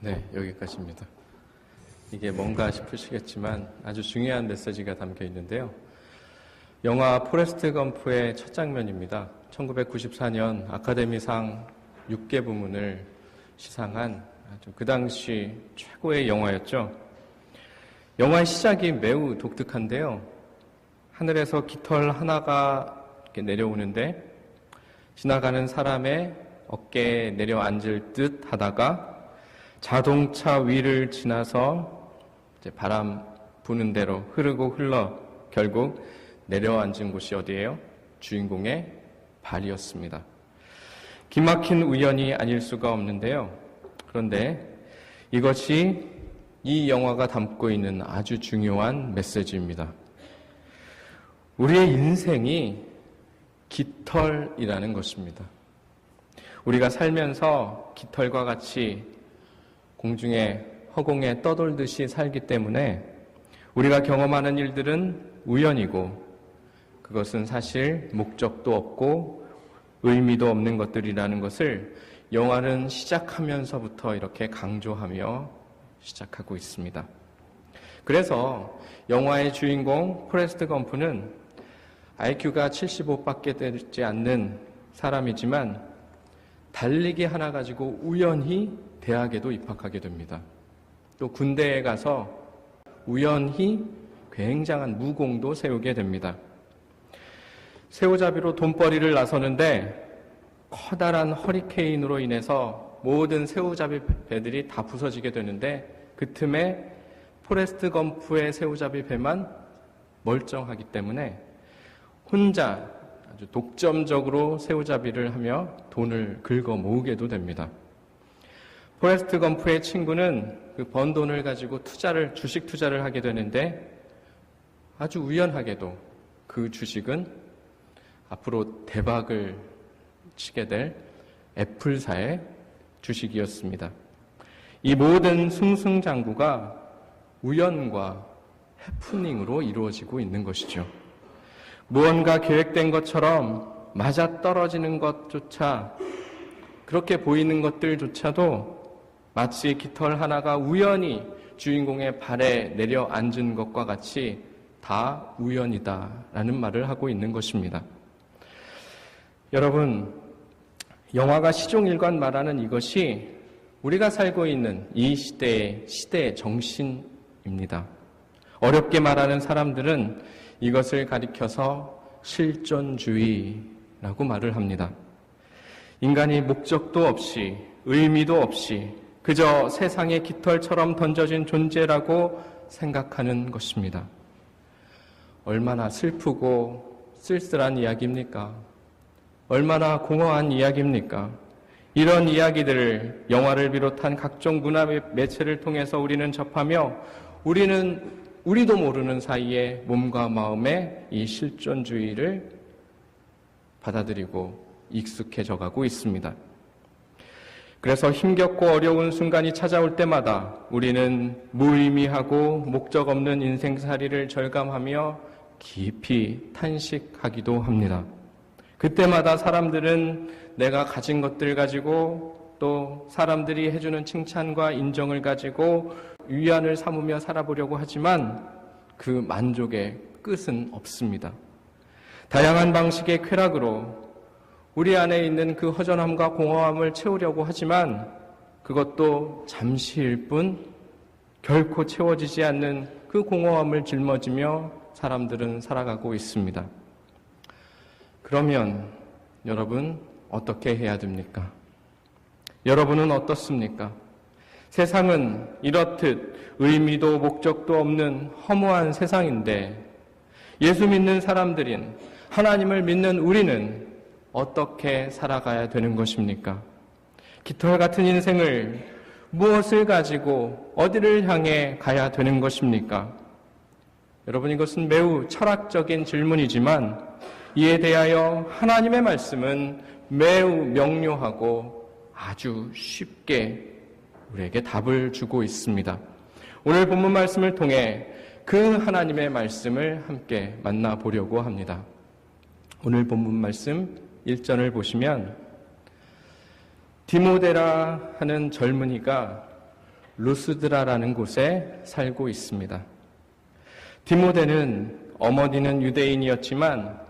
네, 여기까지입니다. 이게 뭔가 싶으시겠지만 아주 중요한 메시지가 담겨 있는데요. 영화 포레스트 검프의 첫 장면입니다. 1994년 아카데미상 6개 부문을 시상한 아주 그 당시 최고의 영화였죠. 영화의 시작이 매우 독특한데요. 하늘에서 깃털 하나가 이렇게 내려오는데 지나가는 사람의 어깨에 내려앉을 듯 하다가 자동차 위를 지나서 이제 바람 부는 대로 흐르고 흘러 결국 내려앉은 곳이 어디예요? 주인공의 발이었습니다. 기막힌 우연이 아닐 수가 없는데요. 그런데 이것이 이 영화가 담고 있는 아주 중요한 메시지입니다. 우리의 인생이 깃털이라는 것입니다. 우리가 살면서 깃털과 같이 공중에 허공에 떠돌듯이 살기 때문에 우리가 경험하는 일들은 우연이고 그것은 사실 목적도 없고 의미도 없는 것들이라는 것을 영화는 시작하면서부터 이렇게 강조하며 시작하고 있습니다. 그래서 영화의 주인공 포레스트 검프는 IQ가 75밖에 되지 않는 사람이지만 달리기 하나 가지고 우연히 대학에도 입학하게 됩니다. 또 군대에 가서 우연히 굉장한 무공도 세우게 됩니다. 새우잡이로 돈벌이를 나서는데 커다란 허리케인으로 인해서 모든 새우잡이 배들이 다 부서지게 되는데 그 틈에 포레스트 검프의 새우잡이 배만 멀쩡하기 때문에 혼자 아주 독점적으로 새우잡이를 하며 돈을 긁어 모으게도 됩니다. 포레스트 검프의 친구는 그 번 돈을 가지고 주식 투자를 하게 되는데 아주 우연하게도 그 주식은 앞으로 대박을 치게 될 애플사의 주식이었습니다. 이 모든 승승장구가 우연과 해프닝으로 이루어지고 있는 것이죠. 무언가 계획된 것처럼 맞아떨어지는 것조차, 그렇게 보이는 것들조차도 마치 깃털 하나가 우연히 주인공의 발에 내려앉은 것과 같이 다 우연이다라는 말을 하고 있는 것입니다. 여러분, 영화가 시종일관 말하는 이것이 우리가 살고 있는 이 시대의 정신입니다. 어렵게 말하는 사람들은 이것을 가리켜서 실존주의라고 말을 합니다. 인간이 목적도 없이 의미도 없이 그저 세상의 깃털처럼 던져진 존재라고 생각하는 것입니다. 얼마나 슬프고 쓸쓸한 이야기입니까? 얼마나 공허한 이야기입니까? 이런 이야기들을 영화를 비롯한 각종 문화 매체를 통해서 우리는 접하며 우리도 모르는 사이에 몸과 마음에 이 실존주의를 받아들이고 익숙해져 가고 있습니다. 그래서 힘겹고 어려운 순간이 찾아올 때마다 우리는 무의미하고 목적 없는 인생살이를 절감하며 깊이 탄식하기도 합니다. 그때마다 사람들은 내가 가진 것들 가지고 또 사람들이 해주는 칭찬과 인정을 가지고 위안을 삼으며 살아보려고 하지만 그 만족의 끝은 없습니다. 다양한 방식의 쾌락으로 우리 안에 있는 그 허전함과 공허함을 채우려고 하지만 그것도 잠시일 뿐 결코 채워지지 않는 그 공허함을 짊어지며 사람들은 살아가고 있습니다. 그러면 여러분 어떻게 해야 됩니까? 여러분은 어떻습니까? 세상은 이렇듯 의미도 목적도 없는 허무한 세상인데 예수 믿는 사람들인 하나님을 믿는 우리는 어떻게 살아가야 되는 것입니까? 깃털 같은 인생을 무엇을 가지고 어디를 향해 가야 되는 것입니까? 여러분, 이것은 매우 철학적인 질문이지만 이에 대하여 하나님의 말씀은 매우 명료하고 아주 쉽게 우리에게 답을 주고 있습니다. 오늘 본문 말씀을 통해 그 하나님의 말씀을 함께 만나보려고 합니다. 오늘 본문 말씀 1절을 보시면 디모데라 하는 젊은이가 루스드라라는 곳에 살고 있습니다. 디모데는 어머니는 유대인이었지만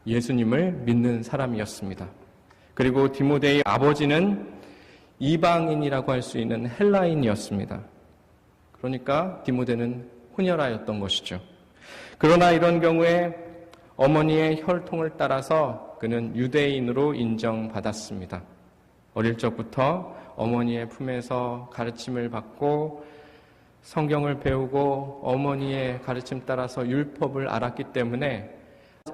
예수님을 믿는 사람이었습니다. 그리고 디모데의 아버지는 이방인이라고 할 수 있는 헬라인이었습니다. 그러니까 디모데는 혼혈아였던 것이죠. 그러나 이런 경우에 어머니의 혈통을 따라서 그는 유대인으로 인정받았습니다. 어릴 적부터 어머니의 품에서 가르침을 받고 성경을 배우고 어머니의 가르침 따라서 율법을 알았기 때문에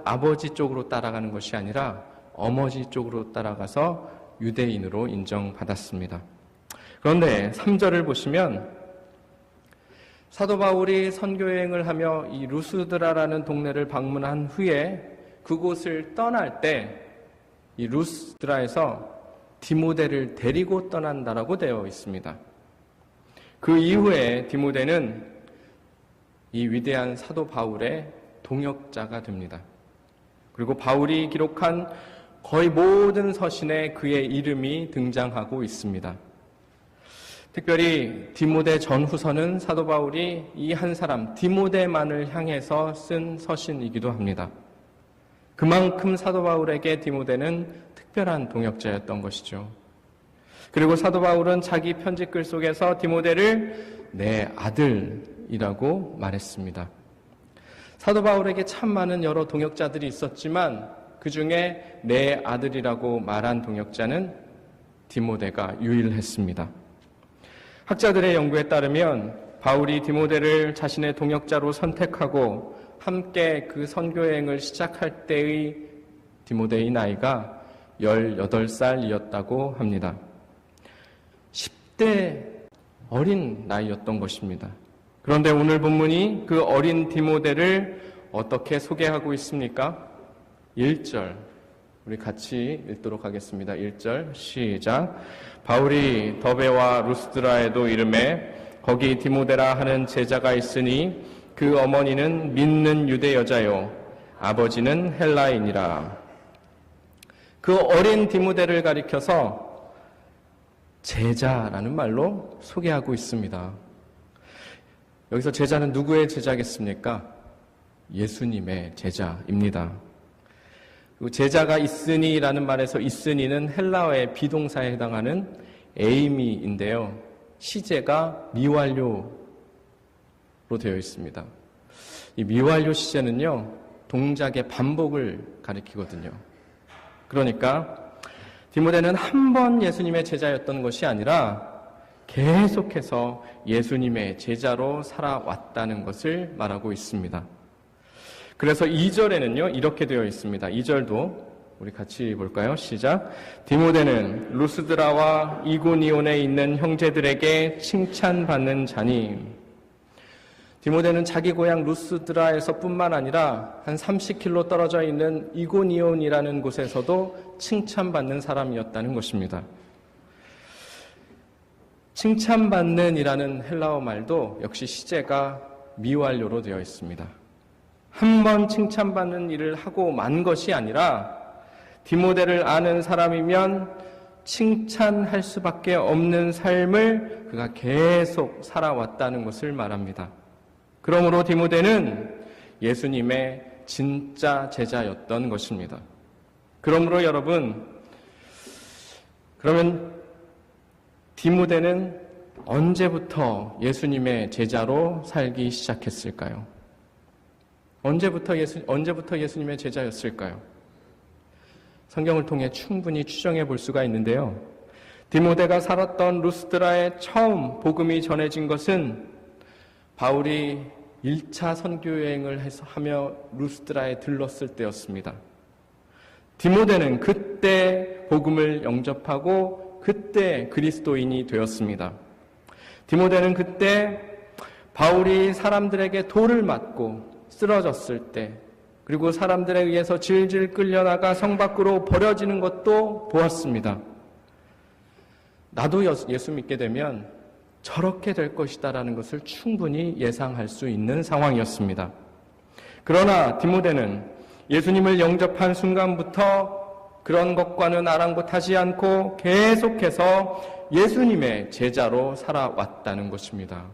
아버지 쪽으로 따라가는 것이 아니라 어머니 쪽으로 따라가서 유대인으로 인정받았습니다. 그런데 3절을 보시면 사도 바울이 선교여행을 하며 이 루스드라라는 동네를 방문한 후에 그곳을 떠날 때 이 루스드라에서 디모데를 데리고 떠난다라고 되어 있습니다. 그 이후에 디모데는 이 위대한 사도 바울의 동역자가 됩니다. 그리고 바울이 기록한 거의 모든 서신에 그의 이름이 등장하고 있습니다. 특별히 디모데 전후서는 사도 바울이 이 한 사람 디모데만을 향해서 쓴 서신이기도 합니다. 그만큼 사도 바울에게 디모데는 특별한 동역자였던 것이죠. 그리고 사도 바울은 자기 편지글 속에서 디모데를 내 아들이라고 말했습니다. 사도 바울에게 참 많은 여러 동역자들이 있었지만 그 중에 내 아들이라고 말한 동역자는 디모데가 유일했습니다. 학자들의 연구에 따르면 바울이 디모데를 자신의 동역자로 선택하고 함께 그 선교여행을 시작할 때의 디모데의 나이가 18살이었다고 합니다. 10대 어린 나이였던 것입니다. 그런데 오늘 본문이 그 어린 디모데를 어떻게 소개하고 있습니까? 1절 우리 같이 읽도록 하겠습니다. 1절 시작. 바울이 더베와 루스드라에도 이르매 거기 디모데라 하는 제자가 있으니 그 어머니는 믿는 유대 여자요 아버지는 헬라인이라. 그 어린 디모데를 가리켜서 제자라는 말로 소개하고 있습니다. 여기서 제자는 누구의 제자겠습니까? 예수님의 제자입니다. 그리고 제자가 있으니라는 말에서 있으니는 헬라어의 비동사에 해당하는 에이미인데요. 시제가 미완료로 되어 있습니다. 이 미완료 시제는요, 동작의 반복을 가리키거든요. 그러니까 디모데는 한 번 예수님의 제자였던 것이 아니라 계속해서 예수님의 제자로 살아왔다는 것을 말하고 있습니다. 그래서 2절에는요, 이렇게 되어 있습니다. 2절도 우리 같이 볼까요? 시작. 디모데는 루스드라와 이고니온에 있는 형제들에게 칭찬받는 자니. 디모데는 자기 고향 루스드라에서 뿐만 아니라 한 30km 떨어져 있는 이고니온이라는 곳에서도 칭찬받는 사람이었다는 것입니다. 칭찬받는 이라는 헬라어 말도 역시 시제가 미완료로 되어 있습니다. 한 번 칭찬받는 일을 하고 만 것이 아니라 디모데를 아는 사람이면 칭찬할 수밖에 없는 삶을 그가 계속 살아왔다는 것을 말합니다. 그러므로 디모데는 예수님의 진짜 제자였던 것입니다. 그러므로 여러분, 그러면 디모데는 언제부터 예수님의 제자로 살기 시작했을까요? 언제부터 예수님의 제자였을까요? 성경을 통해 충분히 추정해 볼 수가 있는데요. 디모데가 살았던 루스드라에 처음 복음이 전해진 것은 바울이 1차 선교여행을 하며 루스드라에 들렀을 때였습니다. 디모데는 그때 복음을 영접하고 그때 그리스도인이 되었습니다. 디모데는 그때 바울이 사람들에게 돌을 맞고 쓰러졌을 때, 그리고 사람들에 의해서 질질 끌려나가 성 밖으로 버려지는 것도 보았습니다. 나도 예수 믿게 되면 저렇게 될 것이다라는 것을 충분히 예상할 수 있는 상황이었습니다. 그러나 디모데는 예수님을 영접한 순간부터 그런 것과는 아랑곳하지 않고 계속해서 예수님의 제자로 살아왔다는 것입니다.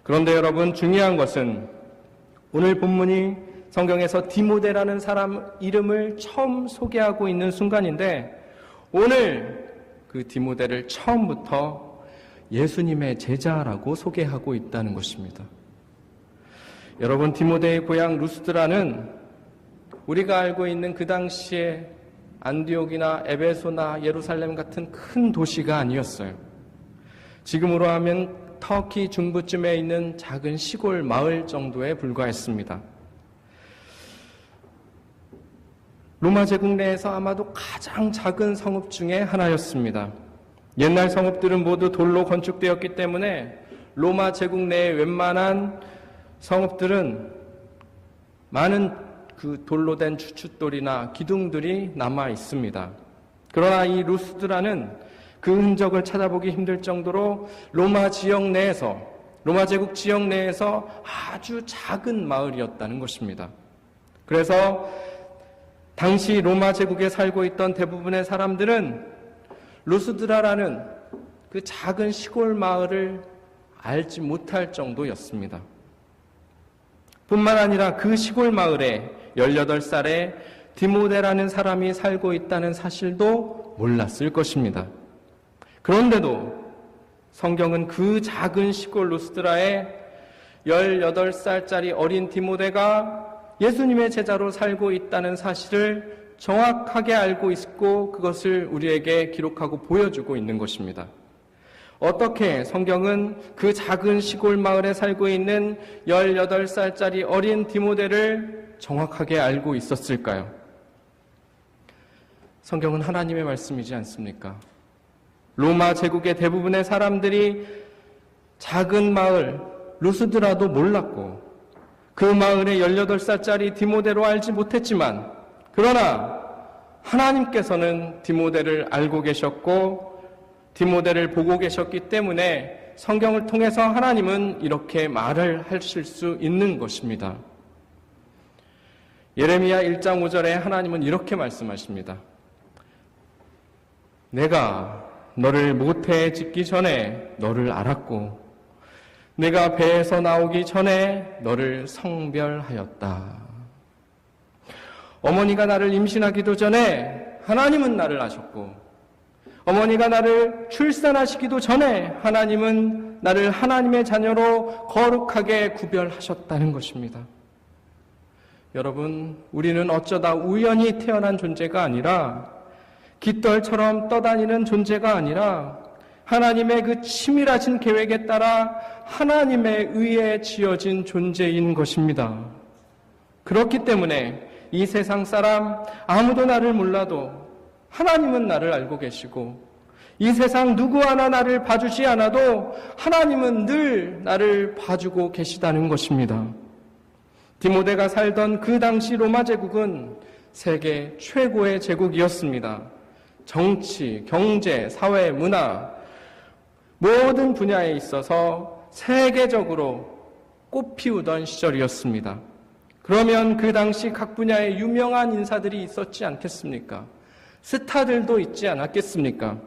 그런데 여러분, 중요한 것은 오늘 본문이 성경에서 디모데라는 사람 이름을 처음 소개하고 있는 순간인데, 오늘 그 디모데를 처음부터 예수님의 제자라고 소개하고 있다는 것입니다. 여러분, 디모데의 고향 루스드라는 우리가 알고 있는 그 당시에 안디옥이나 에베소나 예루살렘 같은 큰 도시가 아니었어요. 지금으로 하면 터키 중부쯤에 있는 작은 시골 마을 정도에 불과했습니다. 로마 제국 내에서 아마도 가장 작은 성읍 중에 하나였습니다. 옛날 성읍들은 모두 돌로 건축되었기 때문에 로마 제국 내의 웬만한 성읍들은 많은 그 돌로 된 주춧돌이나 기둥들이 남아 있습니다. 그러나 이 루스드라는 그 흔적을 찾아보기 힘들 정도로 로마 제국 지역 내에서 아주 작은 마을이었다는 것입니다. 그래서 당시 로마 제국에 살고 있던 대부분의 사람들은 루스드라라는 그 작은 시골 마을을 알지 못할 정도였습니다. 뿐만 아니라 그 시골 마을에 18살의 디모데라는 사람이 살고 있다는 사실도 몰랐을 것입니다. 그런데도 성경은 그 작은 시골 루스드라에 18살짜리 어린 디모데가 예수님의 제자로 살고 있다는 사실을 정확하게 알고 있고 그것을 우리에게 기록하고 보여주고 있는 것입니다. 어떻게 성경은 그 작은 시골 마을에 살고 있는 18살짜리 어린 디모데를 정확하게 알고 있었을까요? 성경은 하나님의 말씀이지 않습니까? 로마 제국의 대부분의 사람들이 작은 마을 루스드라도 몰랐고 그 마을의 18살짜리 디모데로 알지 못했지만, 그러나 하나님께서는 디모데를 알고 계셨고 디모데를 보고 계셨기 때문에 성경을 통해서 하나님은 이렇게 말을 하실 수 있는 것입니다. 예레미야 1장 5절에 하나님은 이렇게 말씀하십니다. 내가 너를 모태에 짓기 전에 너를 알았고 내가 배에서 나오기 전에 너를 성별하였다. 어머니가 나를 임신하기도 전에 하나님은 나를 아셨고 어머니가 나를 출산하시기도 전에 하나님은 나를 하나님의 자녀로 거룩하게 구별하셨다는 것입니다. 여러분, 우리는 어쩌다 우연히 태어난 존재가 아니라 깃털처럼 떠다니는 존재가 아니라 하나님의 그 치밀하신 계획에 따라 하나님에 의해 지어진 존재인 것입니다. 그렇기 때문에 이 세상 사람 아무도 나를 몰라도 하나님은 나를 알고 계시고 이 세상 누구 하나 나를 봐주지 않아도 하나님은 늘 나를 봐주고 계시다는 것입니다. 디모데가 살던 그 당시 로마 제국은 세계 최고의 제국이었습니다. 정치, 경제, 사회, 문화 모든 분야에 있어서 세계적으로 꽃피우던 시절이었습니다. 그러면 그 당시 각 분야에 유명한 인사들이 있었지 않겠습니까? 스타들도 있지 않았겠습니까?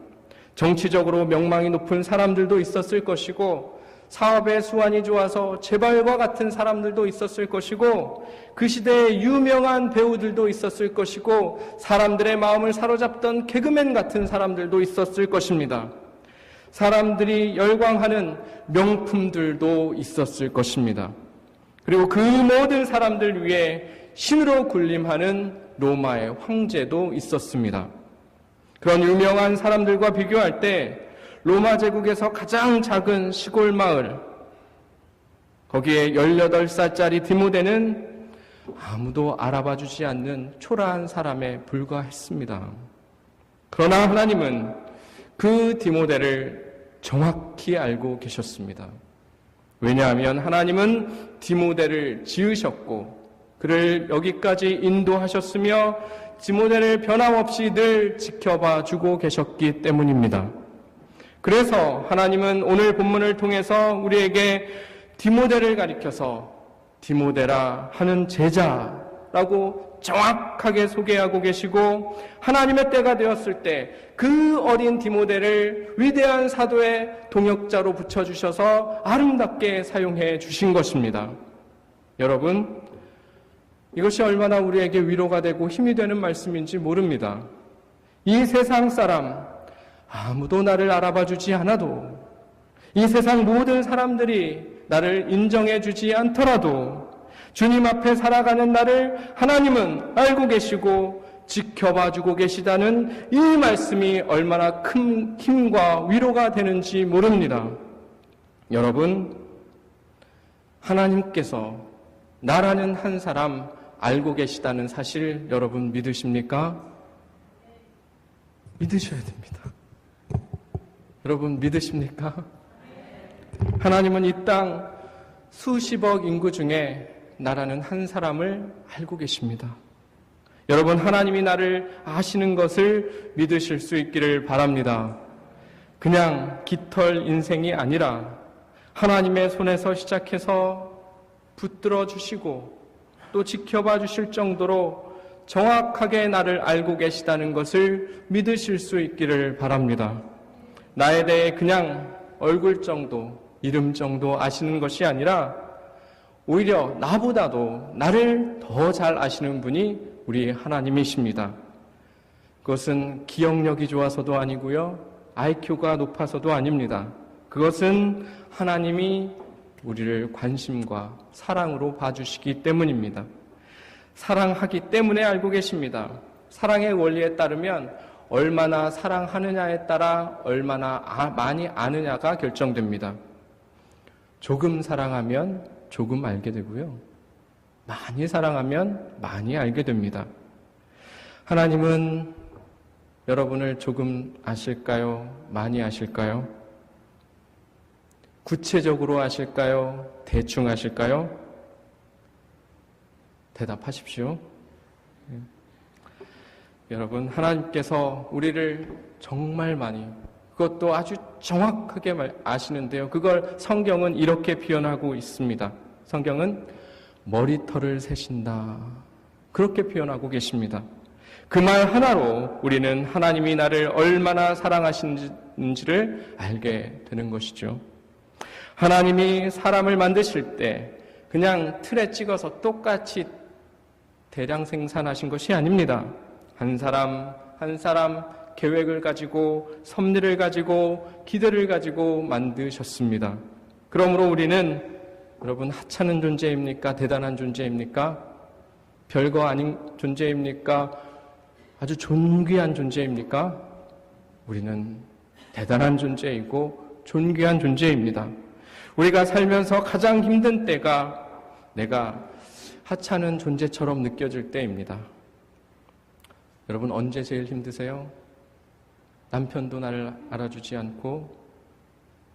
정치적으로 명망이 높은 사람들도 있었을 것이고 사업의 수완이 좋아서 재벌과 같은 사람들도 있었을 것이고 그 시대에 유명한 배우들도 있었을 것이고 사람들의 마음을 사로잡던 개그맨 같은 사람들도 있었을 것입니다. 사람들이 열광하는 명품들도 있었을 것입니다. 그리고 그 모든 사람들 위에 신으로 군림하는 로마의 황제도 있었습니다. 그런 유명한 사람들과 비교할 때 로마 제국에서 가장 작은 시골 마을, 거기에 18살짜리 디모데는 아무도 알아봐주지 않는 초라한 사람에 불과했습니다. 그러나 하나님은 그 디모데를 정확히 알고 계셨습니다. 왜냐하면 하나님은 디모데를 지으셨고 그를 여기까지 인도하셨으며 디모데를 변함없이 늘 지켜봐 주고 계셨기 때문입니다. 그래서 하나님은 오늘 본문을 통해서 우리에게 디모데를 가리켜서 디모데라 하는 제자라고 정확하게 소개하고 계시고 하나님의 때가 되었을 때 그 어린 디모데를 위대한 사도의 동역자로 붙여주셔서 아름답게 사용해 주신 것입니다. 여러분, 이것이 얼마나 우리에게 위로가 되고 힘이 되는 말씀인지 모릅니다. 이 세상 사람 아무도 나를 알아봐 주지 않아도, 이 세상 모든 사람들이 나를 인정해 주지 않더라도 주님 앞에 살아가는 나를 하나님은 알고 계시고 지켜봐 주고 계시다는 이 말씀이 얼마나 큰 힘과 위로가 되는지 모릅니다. 여러분, 하나님께서 나라는 한 사람 알고 계시다는 사실 여러분 믿으십니까? 믿으셔야 됩니다. 여러분 믿으십니까? 하나님은 이 땅 수십억 인구 중에 나라는 한 사람을 알고 계십니다. 여러분, 하나님이 나를 아시는 것을 믿으실 수 있기를 바랍니다. 그냥 깃털 인생이 아니라 하나님의 손에서 시작해서 붙들어 주시고 또 지켜봐 주실 정도로 정확하게 나를 알고 계시다는 것을 믿으실 수 있기를 바랍니다. 나에 대해 그냥 얼굴 정도, 이름 정도 아시는 것이 아니라 오히려 나보다도 나를 더 잘 아시는 분이 우리 하나님이십니다. 그것은 기억력이 좋아서도 아니고요, IQ가 높아서도 아닙니다. 그것은 하나님이 우리를 관심과 사랑으로 봐주시기 때문입니다. 사랑하기 때문에 알고 계십니다. 사랑의 원리에 따르면 얼마나 사랑하느냐에 따라 얼마나 많이 아느냐가 결정됩니다. 조금 사랑하면 조금 알게 되고요, 많이 사랑하면 많이 알게 됩니다. 하나님은 여러분을 조금 아실까요? 많이 아실까요? 구체적으로 아실까요? 대충 아실까요? 대답하십시오. 여러분, 하나님께서 우리를 정말 많이, 그것도 아주 정확하게 아시는데요. 그걸 성경은 이렇게 표현하고 있습니다. 성경은 머리털을 세신다, 그렇게 표현하고 계십니다. 그 말 하나로 우리는 하나님이 나를 얼마나 사랑하시는지를 알게 되는 것이죠. 하나님이 사람을 만드실 때 그냥 틀에 찍어서 똑같이 대량 생산하신 것이 아닙니다. 한 사람 한 사람 계획을 가지고, 섭리를 가지고, 기대를 가지고 만드셨습니다. 그러므로 우리는 여러분 하찮은 존재입니까? 대단한 존재입니까? 별거 아닌 존재입니까? 아주 존귀한 존재입니까? 우리는 대단한 존재이고 존귀한 존재입니다. 우리가 살면서 가장 힘든 때가 내가 하찮은 존재처럼 느껴질 때입니다. 여러분, 언제 제일 힘드세요? 남편도 나를 알아주지 않고,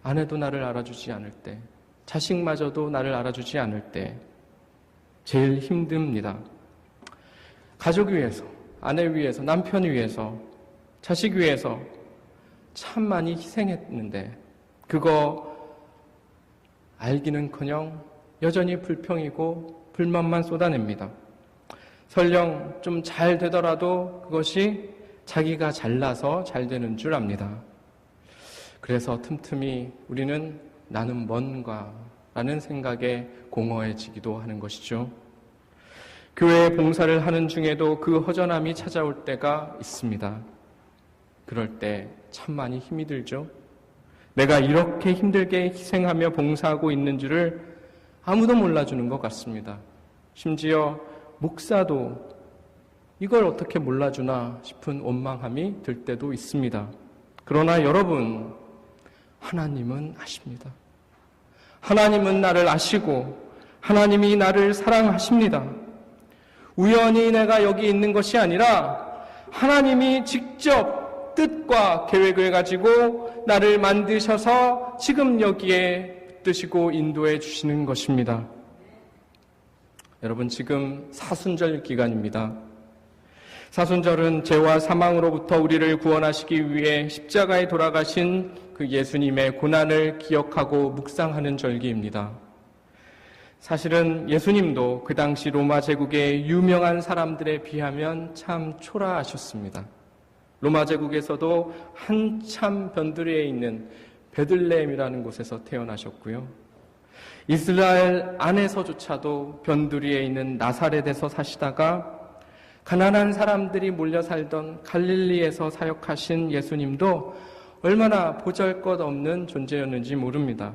아내도 나를 알아주지 않을 때, 자식마저도 나를 알아주지 않을 때 제일 힘듭니다. 가족 위해서, 아내 위해서, 남편 위해서, 자식 위해서 참 많이 희생했는데 그거 알기는커녕 여전히 불평이고 불만만 쏟아냅니다. 설령 좀 잘 되더라도 그것이 자기가 잘나서 잘 되는 줄 압니다. 그래서 틈틈이 우리는 나는 뭔가 라는 생각에 공허해지기도 하는 것이죠. 교회 봉사를 하는 중에도 그 허전함이 찾아올 때가 있습니다. 그럴 때 참 많이 힘이 들죠. 내가 이렇게 힘들게 희생하며 봉사하고 있는 줄을 아무도 몰라주는 것 같습니다. 심지어 목사도 이걸 어떻게 몰라주나 싶은 원망함이 들 때도 있습니다. 그러나 여러분, 하나님은 아십니다. 하나님은 나를 아시고 하나님이 나를 사랑하십니다. 우연히 내가 여기 있는 것이 아니라 하나님이 직접 뜻과 계획을 가지고 나를 만드셔서 지금 여기에 붙드시고 인도해 주시는 것입니다. 여러분, 지금 사순절 기간입니다. 사순절은 죄와 사망으로부터 우리를 구원하시기 위해 십자가에 돌아가신 그 예수님의 고난을 기억하고 묵상하는 절기입니다. 사실은 예수님도 그 당시 로마 제국의 유명한 사람들에 비하면 참 초라하셨습니다. 로마 제국에서도 한참 변두리에 있는 베들레헴이라는 곳에서 태어나셨고요. 이스라엘 안에서조차도 변두리에 있는 나사렛에서 사시다가 가난한 사람들이 몰려 살던 갈릴리에서 사역하신 예수님도 얼마나 보잘것없는 존재였는지 모릅니다.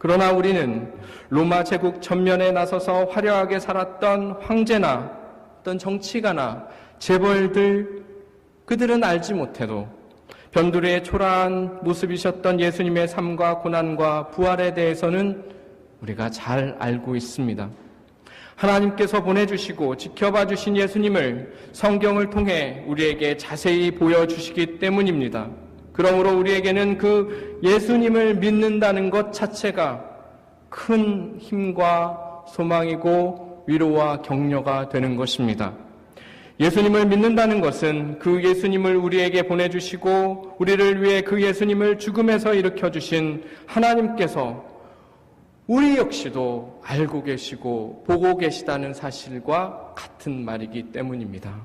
그러나 우리는 로마 제국 전면에 나서서 화려하게 살았던 황제나 어떤 정치가나 재벌들, 그들은 알지 못해도 변두리의 초라한 모습이셨던 예수님의 삶과 고난과 부활에 대해서는 우리가 잘 알고 있습니다. 하나님께서 보내주시고 지켜봐 주신 예수님을 성경을 통해 우리에게 자세히 보여주시기 때문입니다. 그러므로 우리에게는 그 예수님을 믿는다는 것 자체가 큰 힘과 소망이고 위로와 격려가 되는 것입니다. 예수님을 믿는다는 것은 그 예수님을 우리에게 보내주시고 우리를 위해 그 예수님을 죽음에서 일으켜주신 하나님께서 우리 역시도 알고 계시고 보고 계시다는 사실과 같은 말이기 때문입니다.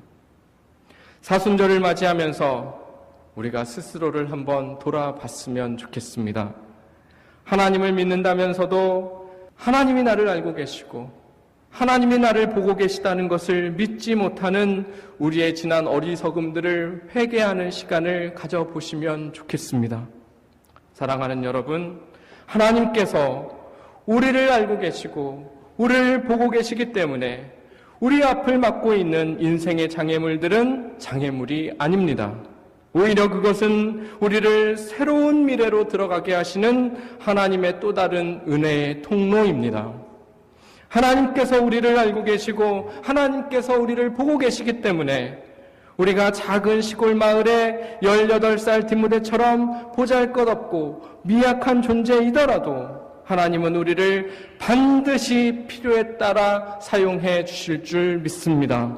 사순절을 맞이하면서 우리가 스스로를 한번 돌아봤으면 좋겠습니다. 하나님을 믿는다면서도 하나님이 나를 알고 계시고 하나님이 나를 보고 계시다는 것을 믿지 못하는 우리의 지난 어리석음들을 회개하는 시간을 가져보시면 좋겠습니다. 사랑하는 여러분, 하나님께서 우리를 알고 계시고 우리를 보고 계시기 때문에 우리 앞을 막고 있는 인생의 장애물들은 장애물이 아닙니다. 오히려 그것은 우리를 새로운 미래로 들어가게 하시는 하나님의 또 다른 은혜의 통로입니다. 하나님께서 우리를 알고 계시고 하나님께서 우리를 보고 계시기 때문에 우리가 작은 시골 마을에 18살 디모데처럼 보잘것없고 미약한 존재이더라도 하나님은 우리를 반드시 필요에 따라 사용해 주실 줄 믿습니다.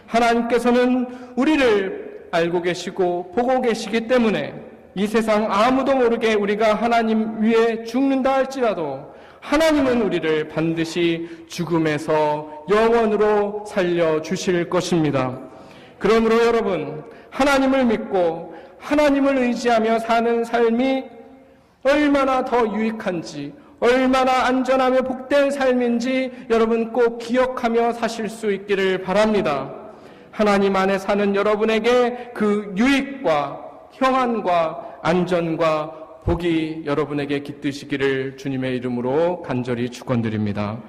하나님께서는 우리를 알고 계시고 보고 계시기 때문에 이 세상 아무도 모르게 우리가 하나님 위에 죽는다 할지라도 하나님은 우리를 반드시 죽음에서 영원으로 살려주실 것입니다. 그러므로 여러분, 하나님을 믿고 하나님을 의지하며 사는 삶이 얼마나 더 유익한지, 얼마나 안전하며 복된 삶인지 여러분 꼭 기억하며 사실 수 있기를 바랍니다. 하나님 안에 사는 여러분에게 그 유익과 평안과 안전과 복이 여러분에게 깃드시기를 주님의 이름으로 간절히 축원드립니다.